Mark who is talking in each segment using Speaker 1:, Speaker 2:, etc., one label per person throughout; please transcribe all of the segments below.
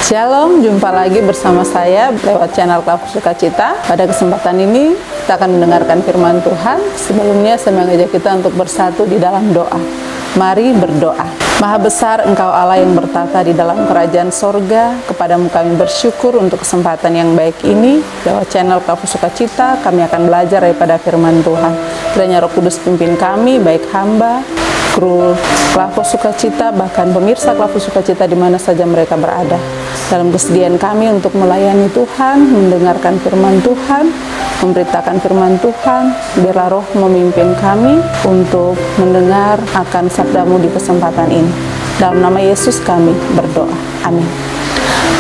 Speaker 1: Shalom, jumpa lagi bersama saya lewat channel Klavu Sukacita. Pada kesempatan ini kita akan mendengarkan firman Tuhan. Sebelumnya saya mengajak kita untuk bersatu di dalam doa. Mari berdoa. Maha besar Engkau Allah yang bertata di dalam kerajaan sorga. Kepadamu kami bersyukur untuk kesempatan yang baik ini. Lewat channel Klavu Sukacita kami akan belajar daripada firman Tuhan. Kiranya Roh Kudus pimpin kami, baik hamba, kru Klavu Sukacita, bahkan pemirsa Klavu Sukacita di mana saja mereka berada. Dalam kesediaan kami untuk melayani Tuhan, mendengarkan firman Tuhan, memberitakan firman Tuhan, biarlah Roh memimpin kami untuk mendengar akan sabdamu di kesempatan ini. Dalam nama Yesus kami berdoa. Amin.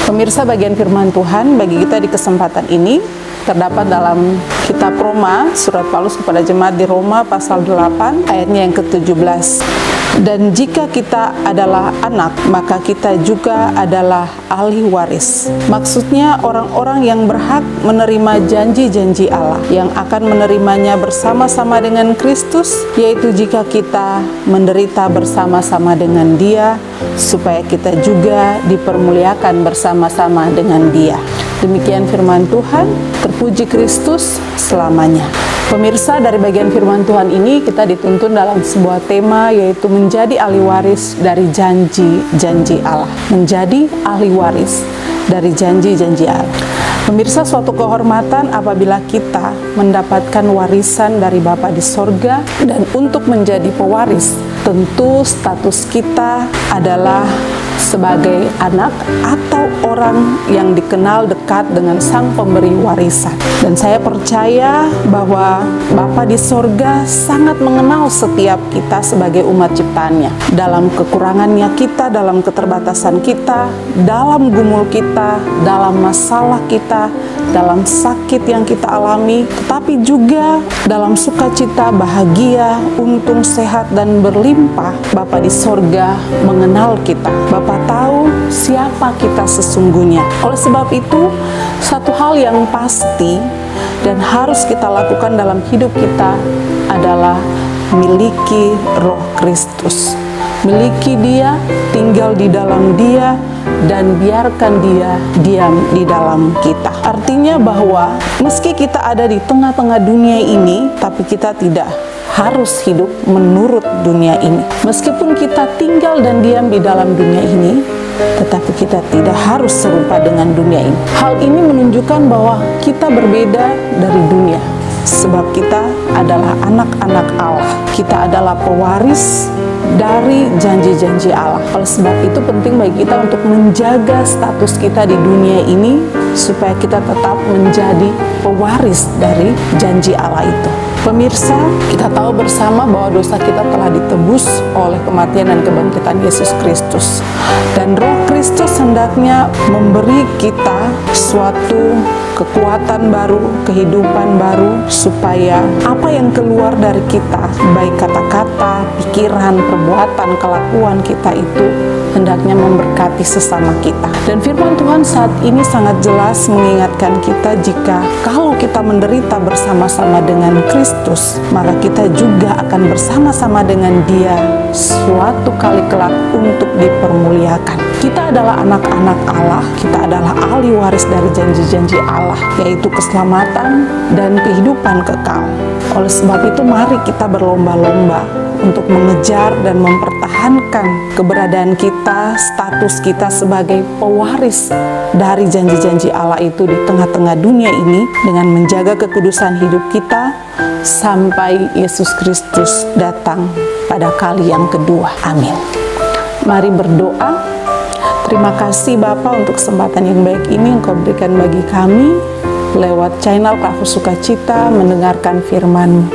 Speaker 1: Pemirsa, bagian firman Tuhan bagi kita di kesempatan ini terdapat dalam kitab Roma, surat Paulus kepada jemaat di Roma pasal 8 ayatnya yang ke-17. Dan jika kita adalah anak, maka kita juga adalah ahli waris. Maksudnya orang-orang yang berhak menerima janji-janji Allah, yang akan menerimanya bersama-sama dengan Kristus, yaitu jika kita menderita bersama-sama dengan Dia, supaya kita juga dipermuliakan bersama-sama dengan Dia. Demikian firman Tuhan, terpuji Kristus selamanya. Pemirsa, dari bagian firman Tuhan ini kita dituntun dalam sebuah tema, yaitu menjadi ahli waris dari janji-janji Allah. Menjadi ahli waris dari janji-janji Allah. Pemirsa, suatu kehormatan apabila kita mendapatkan warisan dari Bapa di sorga, dan untuk menjadi pewaris, tentu status kita adalah sebagai anak atau orang yang dikenal dekat dengan sang pemberi warisan. Dan saya percaya bahwa Bapa di sorga sangat mengenal setiap kita sebagai umat ciptaannya. Dalam kekurangannya kita, dalam keterbatasan kita, dalam gumul kita, dalam masalah kita, dalam sakit yang kita alami, tetapi juga dalam sukacita, bahagia, untung, sehat, dan berlimpah. Bapa di sorga mengenal kita. Bapa tahu siapa kita sesungguhnya. Oleh sebab itu, satu hal yang pasti dan harus kita lakukan dalam hidup kita adalah miliki Roh Kristus. Miliki Dia, tinggal di dalam Dia, dan biarkan Dia diam di dalam kita. Artinya bahwa meski kita ada di tengah-tengah dunia ini, tapi kita tidak harus hidup menurut dunia ini. Meskipun kita tinggal dan diam di dalam dunia ini, tetapi kita tidak harus serupa dengan dunia ini. Hal ini menunjukkan bahwa kita berbeda dari dunia, sebab kita adalah anak-anak Allah. Kita adalah pewaris dari janji-janji Allah. Oleh sebab itu penting bagi kita untuk menjaga status kita di dunia ini, supaya kita tetap menjadi pewaris dari janji Allah itu. Pemirsa, kita tahu bersama bahwa dosa kita telah ditebus oleh kematian dan kebangkitan Yesus Kristus. Dan Roh Kristus hendaknya memberi kita suatu kekuatan baru, kehidupan baru, supaya apa yang keluar dari kita, baik kata-kata, pikiran, perbuatan, kelakuan kita itu hendaknya memberkati sesama kita. Dan firman Tuhan saat ini sangat jelas mengingatkan kita, jika kalau kita menderita bersama-sama dengan Kristus, maka kita juga akan bersama-sama dengan Dia suatu kali kelak untuk dipermuliakan. Kita adalah anak-anak Allah, kita adalah ahli waris dari janji-janji Allah, yaitu keselamatan dan kehidupan kekal. Oleh sebab itu, mari kita berlomba-lomba untuk mengejar dan mempertahankan keberadaan kita, status kita sebagai pewaris dari janji-janji Allah itu di tengah-tengah dunia ini, dengan menjaga kekudusan hidup kita sampai Yesus Kristus datang pada kali yang kedua. Amin. Mari berdoa. Terima kasih Bapa untuk kesempatan yang baik ini Engkau berikan bagi kami lewat channel Klavu Sukacita mendengarkan firman-Mu.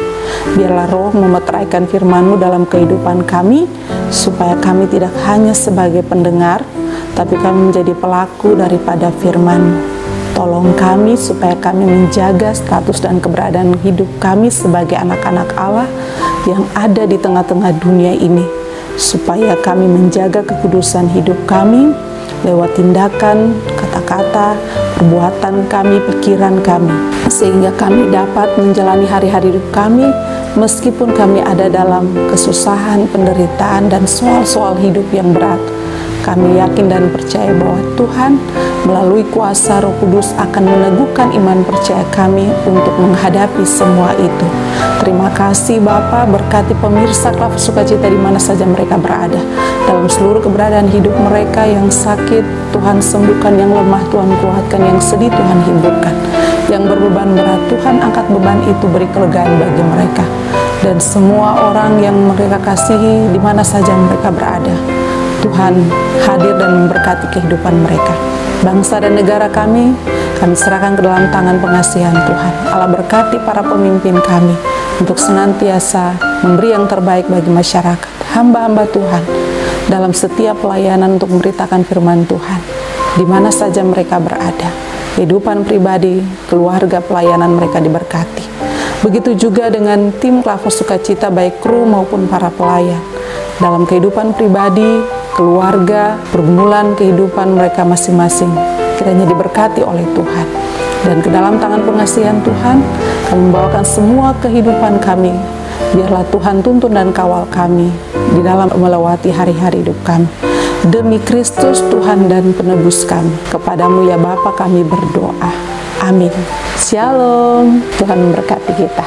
Speaker 1: Biarlah Roh memeteraikan firman-Mu dalam kehidupan kami, supaya kami tidak hanya sebagai pendengar, tapi kami menjadi pelaku daripada firman-Mu. Tolong kami supaya kami menjaga status dan keberadaan hidup kami sebagai anak-anak Allah yang ada di tengah-tengah dunia ini, supaya kami menjaga kekudusan hidup kami lewat tindakan, kata-kata, perbuatan kami, pikiran kami, sehingga kami dapat menjalani hari-hari hidup kami meskipun kami ada dalam kesusahan, penderitaan, dan soal-soal hidup yang berat. Kami yakin dan percaya bahwa Tuhan melalui kuasa Roh Kudus akan meneguhkan iman percaya kami untuk menghadapi semua itu. Terima kasih Bapa, berkati pemirsa Klafus Sukacita di mana saja mereka berada. Dalam seluruh keberadaan hidup mereka, yang sakit Tuhan sembuhkan, yang lemah Tuhan kuatkan, yang sedih Tuhan hiburkan, yang berbeban berat Tuhan angkat beban itu, beri kelegaan bagi mereka. Dan semua orang yang mereka kasihi di mana saja mereka berada, Tuhan hadir dan memberkati kehidupan mereka. Bangsa dan negara kami serahkan ke dalam tangan pengasihan Tuhan. Allah berkati para pemimpin kami untuk senantiasa memberi yang terbaik bagi masyarakat, hamba-hamba Tuhan, dalam setiap pelayanan untuk memberitakan firman Tuhan, di mana saja mereka berada. Kehidupan pribadi, keluarga, pelayanan mereka diberkati. Begitu juga dengan tim Klafus Sukacita, baik kru maupun para pelayan. Dalam kehidupan pribadi, keluarga, pergumulan kehidupan mereka masing-masing, kiranya diberkati oleh Tuhan. Dan ke dalam tangan pengasihan Tuhan, kami membawakan semua kehidupan kami. Biarlah Tuhan tuntun dan kawal kami di dalam melewati hari-hari hidup kami. Demi Kristus Tuhan dan penebus kami, kepadamu ya Bapa kami berdoa. Amin. Shalom. Tuhan memberkati kita.